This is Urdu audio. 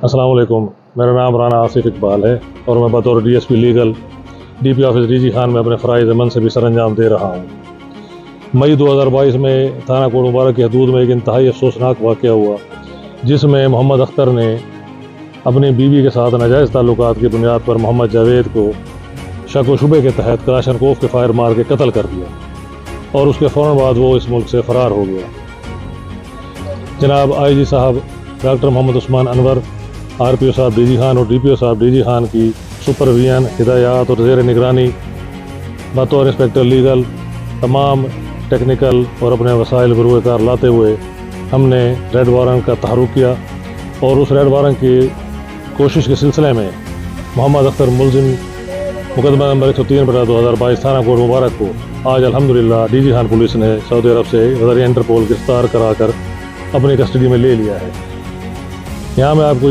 السلام علیکم، میرا نام رانا آصف اقبال ہے اور میں بطور D S P legal D P office D G Khan میں اپنے فرائض منصبی سر انجام دے رہا ہوں۔ مئی 2022 میں تھانہ کوٹ مبارک کی حدود میں ایک انتہائی افسوسناک واقعہ ہوا، جس میں محمد اختر نے اپنی بیوی کے ساتھ ناجائز تعلقات کی بنیاد پر محمد جاوید کو شک و شبے کے تحت کلاشنکوف کے فائر مار کے قتل کر دیا اور اس کے فوراً بعد وہ اس ملک سے فرار ہو گیا۔ جناب آئی جی صاحب ڈاکٹر محمد عثمان انور، آر پی او صاحب ڈی جی خان اور ڈی پی او صاحب ڈی جی خان کی سپرویژن، ہدایات اور زیر نگرانی بطور انسپکٹر لیگل تمام ٹیکنیکل اور اپنے وسائل بروئے کار لاتے ہوئے ہم نے ریڈ وارنٹ کا تحرک کیا اور اس ریڈ وارنٹ کی کوشش کے سلسلے میں محمد اختر ملزم مقدمہ نمبر 103/2022 تھانہ کوٹ مبارک کو آج الحمدللہ ڈی جی خان پولیس نے سعودی عرب سے ذریعہ انٹرپول گرفتار کرا کر اپنی کسٹڈی میں لے لیا ہے۔ یہاں میں آپ کو